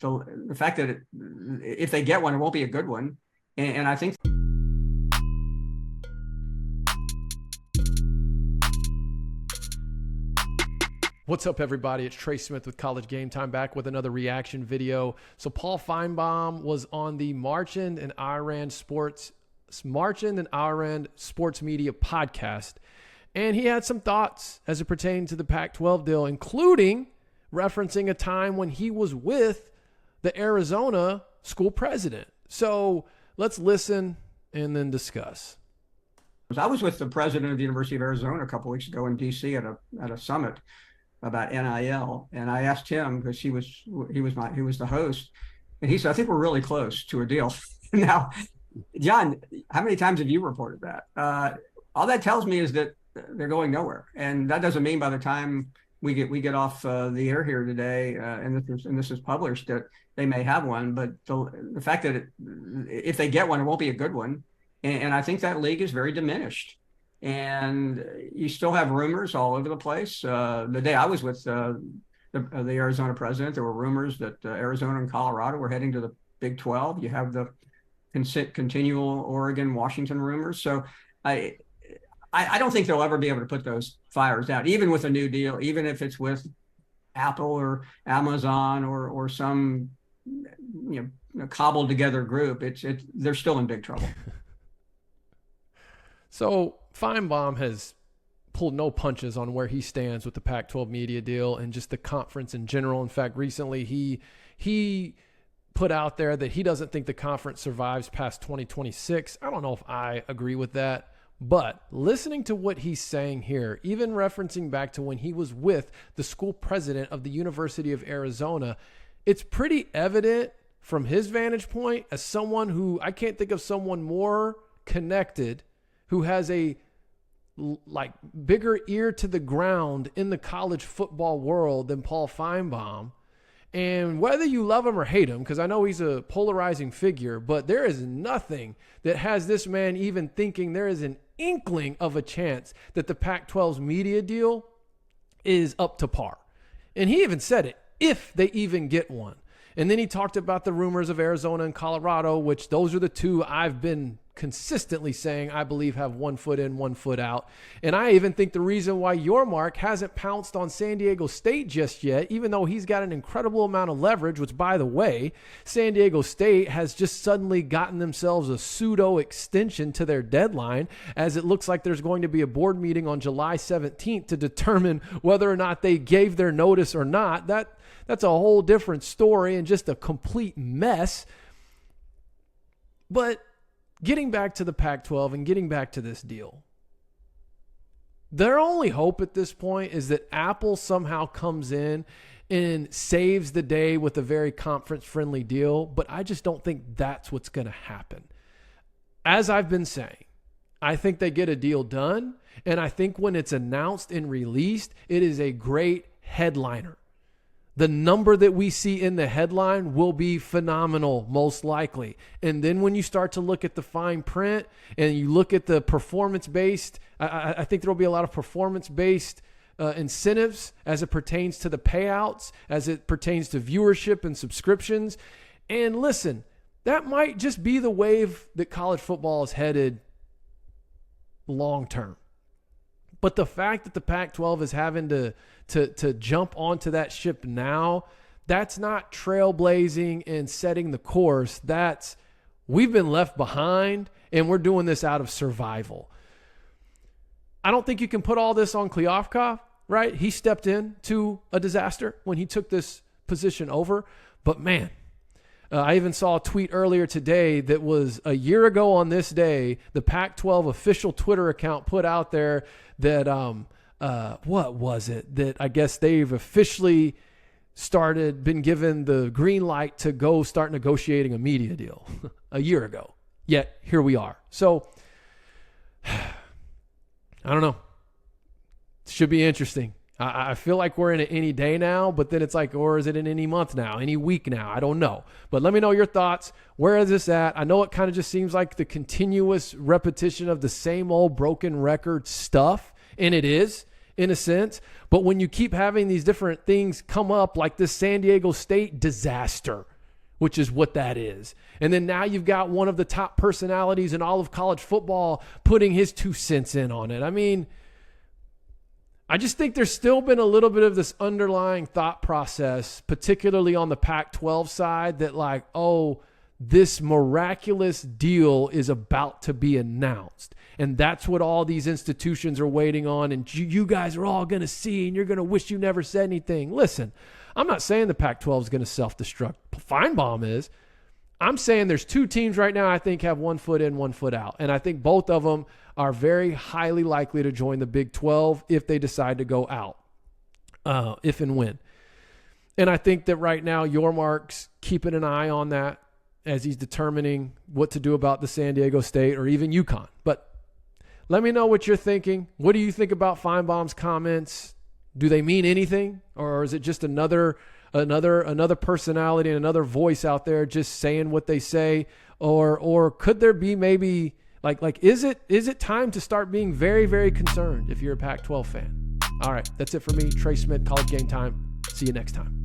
the fact that if they get one, it won't be a good one. And I think. What's up, everybody? It's Trey Smith with College Game Time, back with another reaction video. So Paul Finebaum was on the Marchand and Ourand Sports Media podcast, and he had some thoughts as it pertained to the Pac-12 deal, including referencing a time when he was with the Arizona school president. So let's listen and then discuss. I was with the president of the University of Arizona a couple of weeks ago in D.C. at a summit about NIL, and I asked him, because he was the host, and he said, "I think we're really close to a deal." Now, John, how many times have you reported that? All that tells me is that they're going nowhere, and that doesn't mean by the time we get off the air here today, and this is published, that they may have one. But the fact that if they get one, it won't be a good one, and I think that league is very diminished. And you still have rumors all over the place. The day I was with the Arizona president, there were rumors that Arizona and Colorado were heading to the Big 12. You have the continual Oregon, Washington rumors. So I don't think they'll ever be able to put those fires out, even with a new deal, even if it's with Apple or Amazon or some cobbled together group. They're still in big trouble. So Finebaum has pulled no punches on where he stands with the Pac-12 media deal and just the conference in general. In fact, recently he put out there that he doesn't think the conference survives past 2026. I don't know if I agree with that, but listening to what he's saying here, even referencing back to when he was with the school president of the University of Arizona, it's pretty evident from his vantage point, as someone who, I can't think of someone more connected, who has a bigger ear to the ground in the college football world than Paul Finebaum. And whether you love him or hate him, because I know he's a polarizing figure, but there is nothing that has this man even thinking there is an inkling of a chance that the Pac-12's media deal is up to par. And he even said it, if they even get one. And then he talked about the rumors of Arizona and Colorado, which those are the two I've been consistently saying I believe have 1 foot in, 1 foot out. And I even think the reason why your Mark hasn't pounced on San Diego State just yet, even though he's got an incredible amount of leverage, which, by the way, San Diego State has just suddenly gotten themselves a pseudo extension to their deadline, as it looks like there's going to be a board meeting on July 17th to determine whether or not they gave their notice or not. That's a whole different story and just a complete mess. But getting back to the Pac-12 and getting back to this deal, their only hope at this point is that Apple somehow comes in and saves the day with a very conference-friendly deal, but I just don't think that's what's going to happen. As I've been saying, I think they get a deal done, and I think when it's announced and released, it is a great headliner. The number that we see in the headline will be phenomenal, most likely. And then when you start to look at the fine print and you look at the performance-based, I think there will be a lot of performance-based incentives as it pertains to the payouts, as it pertains to viewership and subscriptions. And listen, that might just be the wave that college football is headed long-term. But the fact that the Pac-12 is having to jump onto that ship now, that's not trailblazing and setting the course. That's, we've been left behind and we're doing this out of survival. I don't think you can put all this on Kliavkoff, right? He stepped in to a disaster when he took this position over. But man, I even saw a tweet earlier today that was a year ago on this day, the Pac-12 official Twitter account put out there that, what was it? That I guess they've officially been given the green light to go start negotiating a media deal a year ago. Yet here we are. So I don't know. It should be interesting. I feel like we're in it any day now, but then it's like, or is it in any month now, any week now? I don't know. But let me know your thoughts. Where is this at? I know it kind of just seems like the continuous repetition of the same old broken record stuff, and it is, in a sense. But when you keep having these different things come up, like this San Diego State disaster, which is what that is. And then now you've got one of the top personalities in all of college football putting his 2 cents in on it. I mean, I just think there's still been a little bit of this underlying thought process, particularly on the Pac-12 side, that like, oh, this miraculous deal is about to be announced. And that's what all these institutions are waiting on. And you guys are all going to see, and you're going to wish you never said anything. Listen, I'm not saying the Pac-12 is going to self-destruct. Finebaum is. I'm saying there's 2 teams right now I think have 1 foot in, 1 foot out. And I think both of them are very highly likely to join the Big 12 if they decide to go out, if and when. And I think that right now Yormark's keeping an eye on that as he's determining what to do about the San Diego State or even UConn. But let me know what you're thinking. What do you think about Finebaum's comments? Do they mean anything, or is it just another personality and another voice out there just saying what they say? Or could there be maybe like is it time to start being very, very concerned if you're a Pac-12 fan? All right, that's it for me. Trey Smith, College Game Time. See you next time.